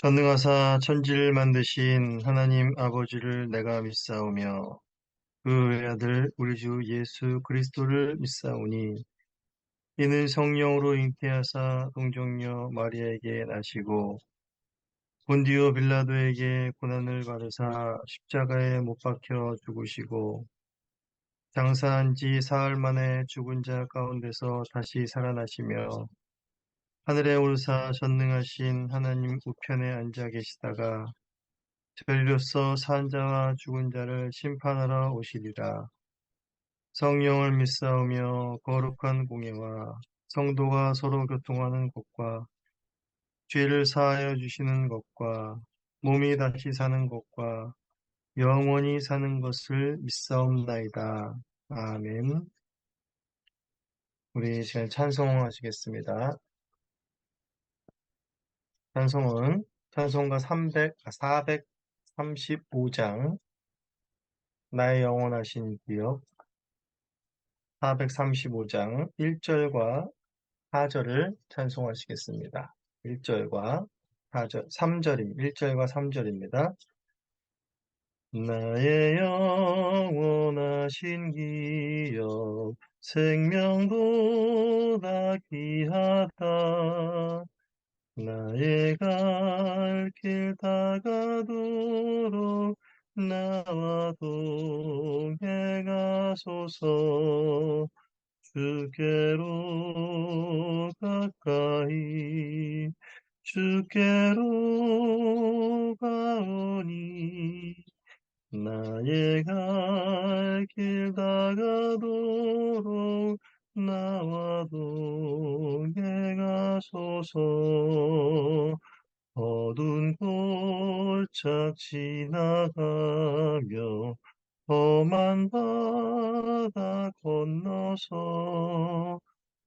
전능하사 천지를 만드신 하나님 아버지를 내가 믿사오며 그 외아들 우리 주 예수 그리스도를 믿사오니 이는 성령으로 잉태하사 동정녀 마리아에게 나시고 본디오 빌라도에게 고난을 받으사 십자가에 못 박혀 죽으시고 장사한 지 사흘 만에 죽은 자 가운데서 다시 살아나시며 하늘에 오르사 전능하신 하나님 우편에 앉아 계시다가 저리로서 산 자와 죽은 자를 심판하러 오시리라. 성령을 믿사오며 거룩한 공예와 성도가 서로 교통하는 것과 죄를 사하여 주시는 것과 몸이 다시 사는 것과 영원히 사는 것을 믿사옵나이다. 아멘. 우리 시간 찬송하시겠습니다. 찬송은 찬송가 435장 나의 영원하신 기억 435장 1절과 4절을 찬송하시겠습니다. 1절과 4절, 1절과 3절입니다. 나의 영원하신 기업 생명보다 귀하다. 나의 갈 길 다가도록 나와 동행하소서. 주께로 가까이 주께로 가오니 나의 갈 길 다가도록 나와 동행하소서. 어두운 골짝 지나가며 험한 바다 건너서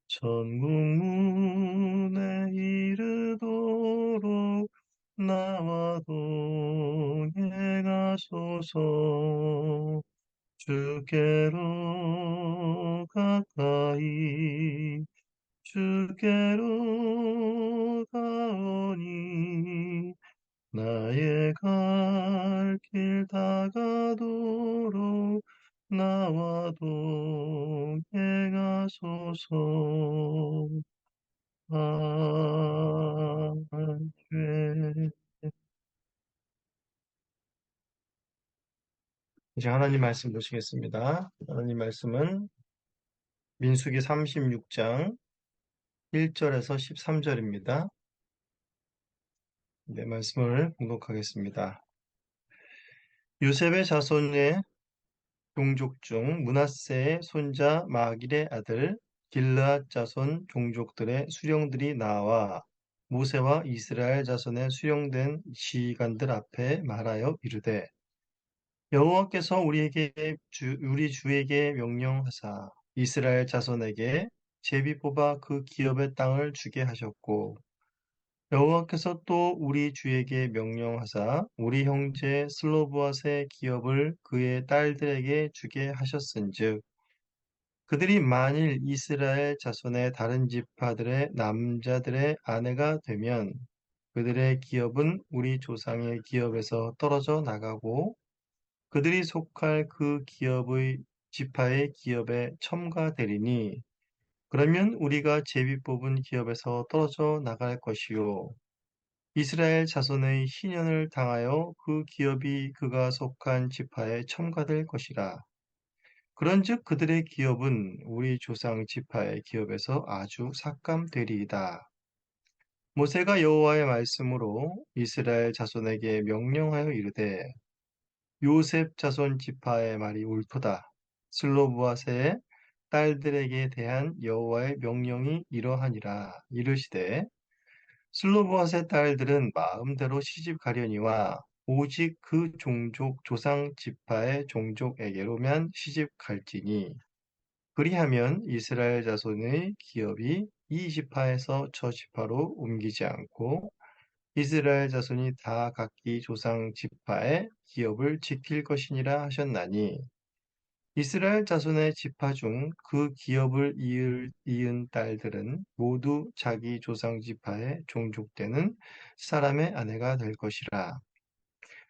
천국 문에 이르도록 나와 동행하소서. 주께로 가까이 주께로 가오니 나의 갈 길 다가도록 나와 동행하소서. 아멘. 이제 하나님 말씀 보시겠습니다. 하나님 말씀은 민수기 36장 1절에서 13절입니다. 네, 말씀을 공독하겠습니다. 요셉의 자손의 종족 중 므낫세의 손자 마길의 아들 길르앗 자손 종족들의 수령들이 나와 모세와 이스라엘 자손의 수령된 지휘관들 앞에 말하여 이르되 여호와께서 우리 주에게 명령하사 이스라엘 자손에게 제비 뽑아 그 기업의 땅을 주게 하셨고 여호와께서 또 우리 주에게 명령하사 우리 형제 슬로브앗의 기업을 그의 딸들에게 주게 하셨은즉 그들이 만일 이스라엘 자손의 다른 지파들의 남자들의 아내가 되면 그들의 기업은 우리 조상의 기업에서 떨어져 나가고 그들이 속할 그 기업의 지파의 기업에 첨가되리니 그러면 우리가 제비 뽑은 기업에서 떨어져 나갈 것이요 이스라엘 자손의 희년을 당하여 그 기업이 그가 속한 지파에 첨가될 것이라. 그런즉 그들의 기업은 우리 조상 지파의 기업에서 아주 삭감되리이다. 모세가 여호와의 말씀으로 이스라엘 자손에게 명령하여 이르되 요셉 자손 지파의 말이 옳도다. 슬로브앗의 딸들에게 대한 여호와의 명령이 이러하니라. 이르시되 슬로브앗의 딸들은 마음대로 시집 가려니와 오직 그 종족 조상 지파의 종족에게로만 시집 갈지니 그리하면 이스라엘 자손의 기업이 이 지파에서 저 지파로 옮기지 않고 이스라엘 자손이 다 각기 조상 지파의 기업을 지킬 것이니라 하셨나니 이스라엘 자손의 지파 중 그 기업을 이은 딸들은 모두 자기 조상 지파에 종족되는 사람의 아내가 될 것이라.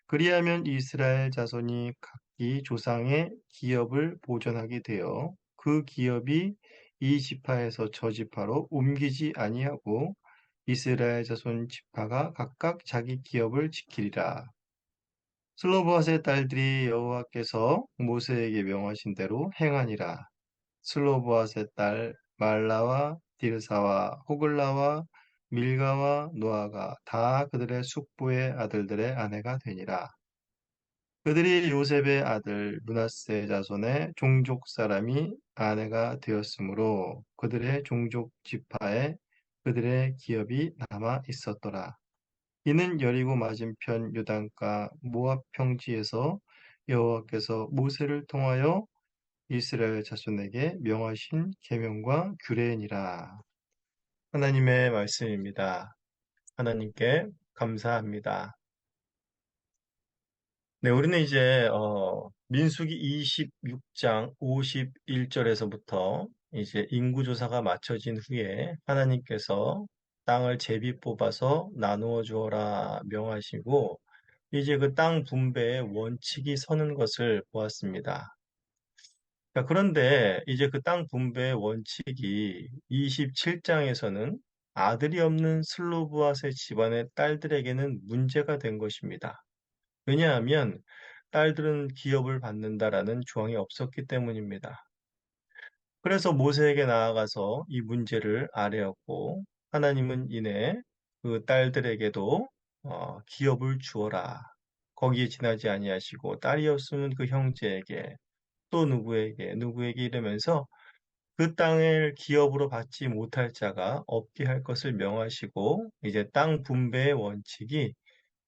그리하면 이스라엘 자손이 각기 조상의 기업을 보존하게 되어 그 기업이 이 지파에서 저 지파로 옮기지 아니하고 이스라엘 자손 지파가 각각 자기 기업을 지키리라. 슬로브핫의 딸들이 여호와께서 모세에게 명하신 대로 행하니라. 슬로브핫의 딸 말라와 딜사와 호글라와 밀가와 노아가 다 그들의 숙부의 아들들의 아내가 되니라. 그들이 요셉의 아들 므낫세 자손의 종족 사람이 아내가 되었으므로 그들의 종족 지파에 그들의 기업이 남아 있었더라. 이는 여리고 맞은편 요단가 모압 평지에서 여호와께서 모세를 통하여 이스라엘 자손에게 명하신 계명과 규례니라. 하나님의 말씀입니다. 하나님께 감사합니다. 네, 우리는 이제 민수기 26장 51절에서부터 이제 인구조사가 마쳐진 후에 하나님께서 땅을 제비 뽑아서 나누어 주어라 명하시고 이제 그 땅 분배의 원칙이 서는 것을 보았습니다. 자, 그런데 이제 그 땅 분배의 원칙이 27장에서는 아들이 없는 슬로브앗의 집안의 딸들에게는 문제가 된 것입니다. 왜냐하면 딸들은 기업을 받는다라는 조항이 없었기 때문입니다. 그래서 모세에게 나아가서 이 문제를 아뢰었고 하나님은 이내 그 딸들에게도 기업을 주어라. 거기에 지나지 아니하시고 딸이 없으면 그 형제에게 또 누구에게 이러면서 그 땅을 기업으로 받지 못할 자가 없게 할 것을 명하시고 이제 땅 분배의 원칙이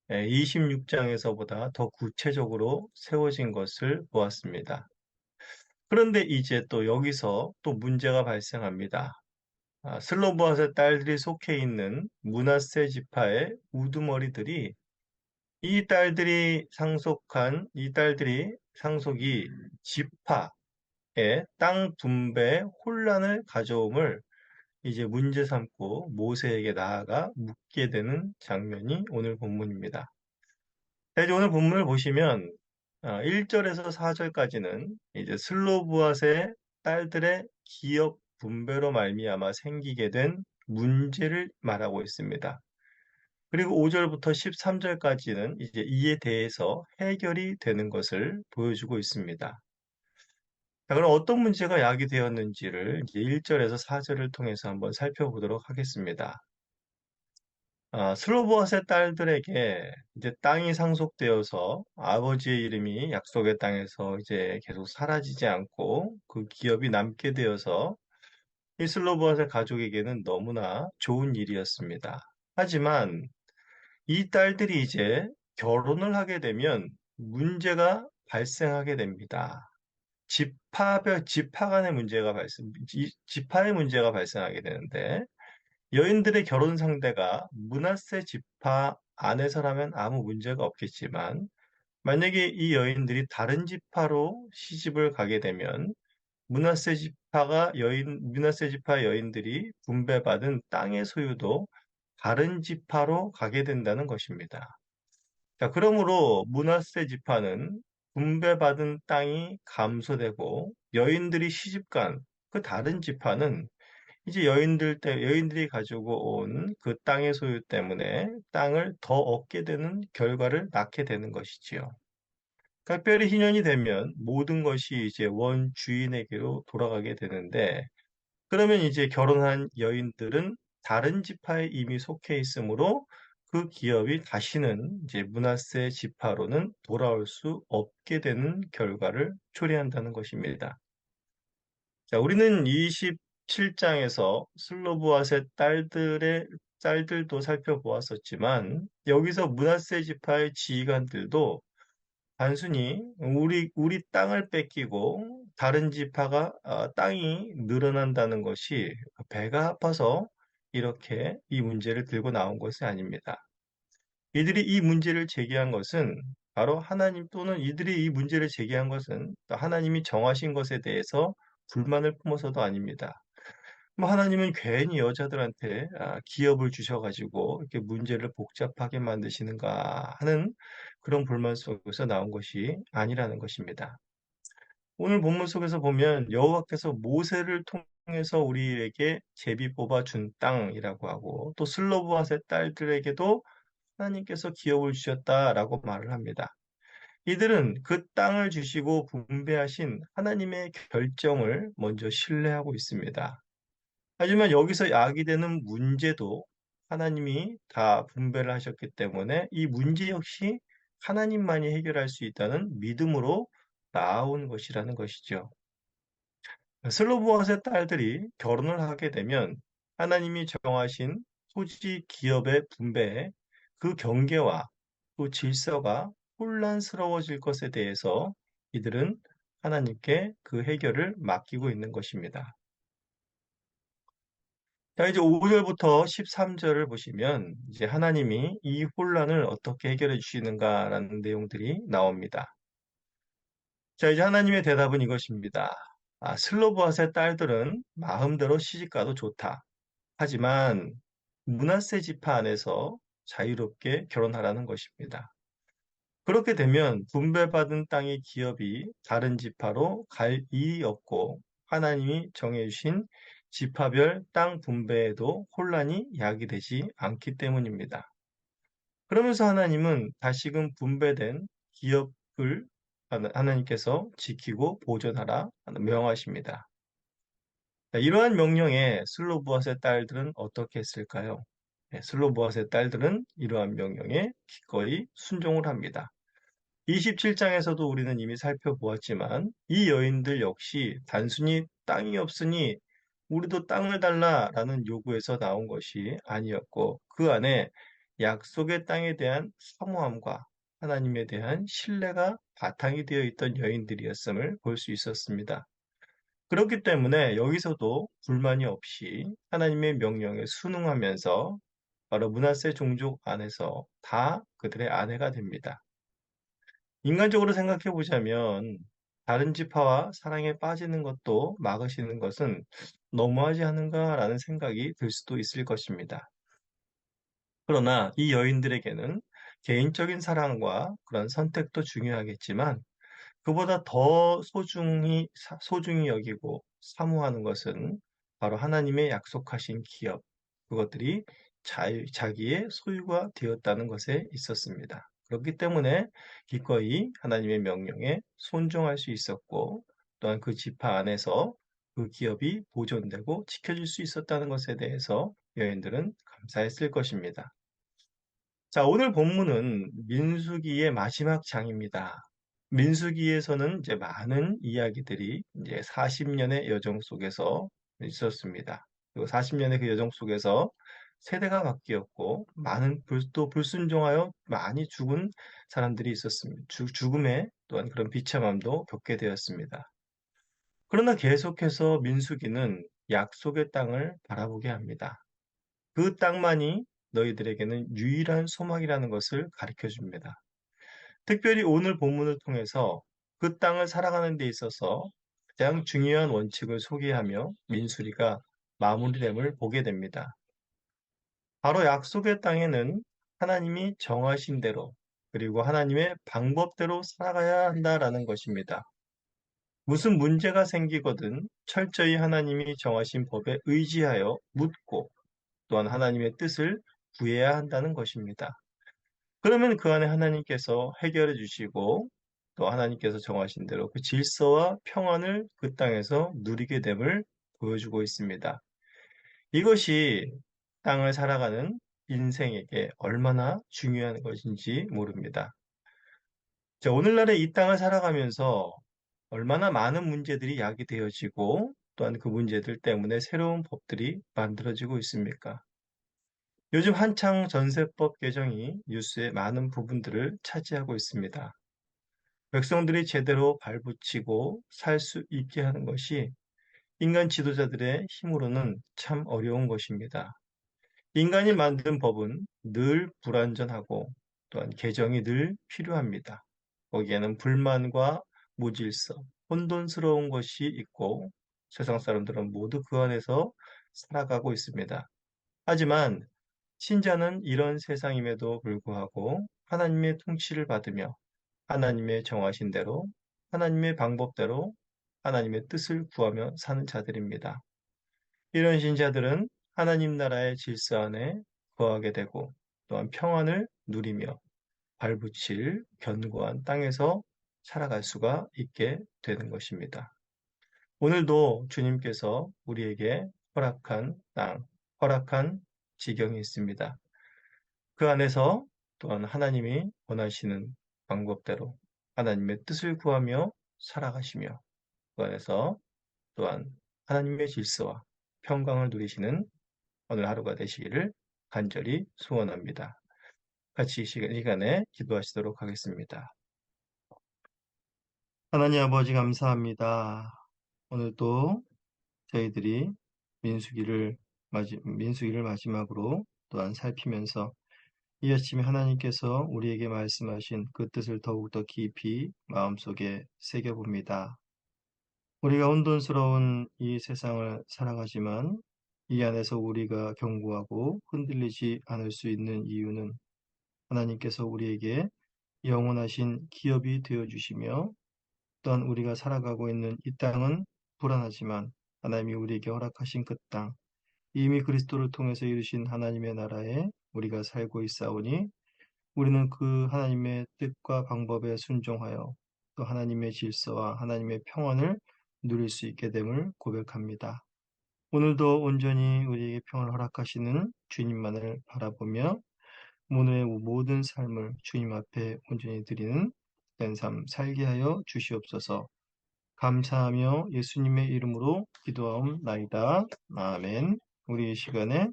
26장에서보다 더 구체적으로 세워진 것을 보았습니다. 그런데 이제 또 여기서 또 문제가 발생합니다. 슬로브앗의 딸들이 속해 있는 므낫세 지파의 우두머리들이 이 딸들이 상속이 지파의 땅 분배에 혼란을 가져옴을 이제 문제 삼고 모세에게 나아가 묻게 되는 장면이 오늘 본문입니다. 자, 이제 오늘 본문을 보시면 1절에서 4절까지는 이제 슬로브앗의 딸들의 기업 분배로 말미암아 생기게 된 문제를 말하고 있습니다. 그리고 5절부터 13절까지는 이제 이에 대해서 해결이 되는 것을 보여주고 있습니다. 자, 그럼 어떤 문제가 야기되었는지를 이제 1절에서 4절을 통해서 한번 살펴보도록 하겠습니다. 슬로보아의 딸들에게 이제 땅이 상속되어서 아버지의 이름이 약속의 땅에서 이제 계속 사라지지 않고 그 기업이 남게 되어서 이 슬로보아의 가족에게는 너무나 좋은 일이었습니다. 하지만 이 딸들이 이제 결혼을 하게 되면 문제가 발생하게 됩니다. 지파 간의 지파의 문제가 발생하게 되는데 여인들의 결혼 상대가 므낫세 지파 안에서라면 아무 문제가 없겠지만 만약에 이 여인들이 다른 지파로 시집을 가게 되면 므낫세 지파 여인들이 분배받은 땅의 소유도 다른 지파로 가게 된다는 것입니다. 자, 그러므로 므낫세 지파는 분배받은 땅이 감소되고 여인들이 시집간 그 다른 지파는 이제 여인들이 가지고 온 그 땅의 소유 때문에 땅을 더 얻게 되는 결과를 낳게 되는 것이지요. 각별히 희년이 되면 모든 것이 이제 원 주인에게로 돌아가게 되는데, 그러면 이제 결혼한 여인들은 다른 지파에 이미 속해 있으므로 그 기업이 다시는 이제 므낫세 지파로는 돌아올 수 없게 되는 결과를 초래한다는 것입니다. 자, 우리는 27장에서 슬로브앗의 딸들도 살펴보았었지만, 여기서 므낫세 지파의 지휘관들도 단순히 우리 땅을 뺏기고 다른 지파가 땅이 늘어난다는 것이 배가 아파서 이렇게 이 문제를 들고 나온 것이 아닙니다. 이들이 이 문제를 제기한 것은 바로 하나님 또는 이들이 이 문제를 제기한 것은 또 하나님이 정하신 것에 대해서 불만을 품어서도 아닙니다. 뭐 하나님은 괜히 여자들한테 기업을 주셔 가지고 이렇게 문제를 복잡하게 만드시는가 하는 그런 불만 속에서 나온 것이 아니라는 것입니다. 오늘 본문 속에서 보면 여호와께서 모세를 통해서 우리에게 제비 뽑아 준 땅이라고 하고 또 슬로브핫의 딸들에게도 하나님께서 기업을 주셨다라고 말을 합니다. 이들은 그 땅을 주시고 분배하신 하나님의 결정을 먼저 신뢰하고 있습니다. 하지만 여기서 야기되는 문제도 하나님이 다 분배를 하셨기 때문에 이 문제 역시 하나님만이 해결할 수 있다는 믿음으로 나아온 것이라는 것이죠. 슬로보아의 딸들이 결혼을 하게 되면 하나님이 정하신 토지 기업의 분배에 그 경계와 또 질서가 혼란스러워질 것에 대해서 이들은 하나님께 그 해결을 맡기고 있는 것입니다. 자, 이제 5절부터 13절을 보시면 이제 하나님이 이 혼란을 어떻게 해결해 주시는가라는 내용들이 나옵니다. 자, 이제 하나님의 대답은 이것입니다. 슬로브앗의 딸들은 마음대로 시집가도 좋다. 하지만 므낫세 지파 안에서 자유롭게 결혼하라는 것입니다. 그렇게 되면 분배받은 땅의 기업이 다른 지파로 갈 일이 없고 하나님이 정해주신 지파별 땅 분배에도 혼란이 야기되지 않기 때문입니다. 그러면서 하나님은 다시금 분배된 기업을 하나님께서 지키고 보존하라 명하십니다. 이러한 명령에 슬로보앗의 딸들은 어떻게 했을까요? 슬로보앗의 딸들은 이러한 명령에 기꺼이 순종을 합니다. 27장에서도 우리는 이미 살펴보았지만 이 여인들 역시 단순히 땅이 없으니 우리도 땅을 달라라는 요구에서 나온 것이 아니었고 그 안에 약속의 땅에 대한 사모함과 하나님에 대한 신뢰가 바탕이 되어 있던 여인들이었음을 볼 수 있었습니다. 그렇기 때문에 여기서도 불만이 없이 하나님의 명령에 순응하면서 바로 므낫세 종족 안에서 다 그들의 아내가 됩니다. 인간적으로 생각해 보자면 다른 지파와 사랑에 빠지는 것도 막으시는 것은 너무하지 않은가라는 생각이 들 수도 있을 것입니다. 그러나 이 여인들에게는 개인적인 사랑과 그런 선택도 중요하겠지만 그보다 더 소중히 여기고 사모하는 것은 바로 하나님의 약속하신 기업, 그것들이 자기의 소유가 되었다는 것에 있었습니다. 그렇기 때문에 기꺼이 하나님의 명령에 순종할 수 있었고, 또한 그 지파 안에서 그 기업이 보존되고 지켜질 수 있었다는 것에 대해서 여인들은 감사했을 것입니다. 자, 오늘 본문은 민수기의 마지막 장입니다. 민수기에서는 이제 많은 이야기들이 이제 40년의 여정 속에서 있었습니다. 그리고 40년의 그 여정 속에서 세대가 바뀌었고 많은 또 불순종하여 많이 죽은 사람들이 있었습니다. 죽음의 또한 그런 비참함도 겪게 되었습니다. 그러나 계속해서 민수기는 약속의 땅을 바라보게 합니다. 그 땅만이 너희들에게는 유일한 소망이라는 것을 가르쳐 줍니다. 특별히 오늘 본문을 통해서 그 땅을 살아가는 데 있어서 가장 중요한 원칙을 소개하며 민수리가 마무리됨을 보게 됩니다. 바로 약속의 땅에는 하나님이 정하신 대로 그리고 하나님의 방법대로 살아가야 한다라는 것입니다. 무슨 문제가 생기거든 철저히 하나님이 정하신 법에 의지하여 묻고 또한 하나님의 뜻을 구해야 한다는 것입니다. 그러면 그 안에 하나님께서 해결해 주시고 또 하나님께서 정하신 대로 그 질서와 평안을 그 땅에서 누리게 됨을 보여주고 있습니다. 이것이 땅을 살아가는 인생에게 얼마나 중요한 것인지 모릅니다. 자, 오늘날의 이 땅을 살아가면서 얼마나 많은 문제들이 야기되어지고 또한 그 문제들 때문에 새로운 법들이 만들어지고 있습니까? 요즘 한창 전세법 개정이 뉴스의 많은 부분들을 차지하고 있습니다. 백성들이 제대로 발붙이고 살 수 있게 하는 것이 인간 지도자들의 힘으로는 참 어려운 것입니다. 인간이 만든 법은 늘 불완전하고 또한 개정이 늘 필요합니다. 거기에는 불만과 무질서, 혼돈스러운 것이 있고 세상 사람들은 모두 그 안에서 살아가고 있습니다. 하지만 신자는 이런 세상임에도 불구하고 하나님의 통치를 받으며 하나님의 정하신 대로, 하나님의 방법대로 하나님의 뜻을 구하며 사는 자들입니다. 이런 신자들은 하나님 나라의 질서 안에 거하게 되고 또한 평안을 누리며 발붙일 견고한 땅에서 살아갈 수가 있게 되는 것입니다. 오늘도 주님께서 우리에게 허락한 땅, 허락한 지경이 있습니다. 그 안에서 또한 하나님이 원하시는 방법대로 하나님의 뜻을 구하며 살아가시며 그 안에서 또한 하나님의 질서와 평강을 누리시는 오늘 하루가 되시기를 간절히 소원합니다. 같이 이 시간에 기도하시도록 하겠습니다. 하나님 아버지 감사합니다. 오늘도 저희들이 민수기를 마지막으로 또한 살피면서 이 아침에 하나님께서 우리에게 말씀하신 그 뜻을 더욱더 깊이 마음속에 새겨봅니다. 우리가 혼돈스러운 이 세상을 살아가지만 이 안에서 우리가 견고하고 흔들리지 않을 수 있는 이유는 하나님께서 우리에게 영원하신 기업이 되어주시며 또한 우리가 살아가고 있는 이 땅은 불안하지만 하나님이 우리에게 허락하신 그 땅, 이미 그리스도를 통해서 이루신 하나님의 나라에 우리가 살고 있사오니 우리는 그 하나님의 뜻과 방법에 순종하여 또 하나님의 질서와 하나님의 평안을 누릴 수 있게 됨을 고백합니다. 오늘도 온전히 우리에게 평안을 허락하시는 주님만을 바라보며 오늘의 모든 삶을 주님 앞에 온전히 드리는 된 삶 살게 하여 주시옵소서. 감사하며 예수님의 이름으로 기도하옵나이다. 아멘. 우리 이 시간에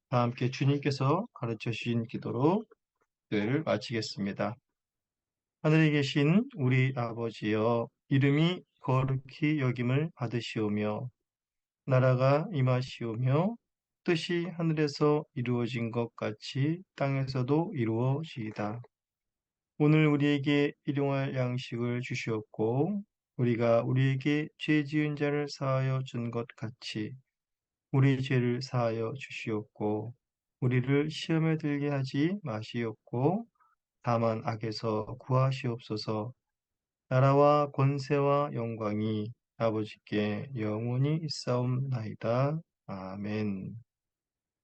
다 함께 주님께서 가르쳐 주신 기도로 기도를 마치겠습니다. 하늘에 계신 우리 아버지여, 이름이 거룩히 여김을 받으시오며 나라가 임하시오며 뜻이 하늘에서 이루어진 것 같이 땅에서도 이루어지이다. 오늘 우리에게 일용할 양식을 주시옵고 우리가 우리에게 죄 지은 자를 사하여 준 것 같이 우리 죄를 사하여 주시옵고 우리를 시험에 들게 하지 마시옵고 다만 악에서 구하시옵소서. 나라와 권세와 영광이 아버지께 영원히 있사옵나이다. 아멘.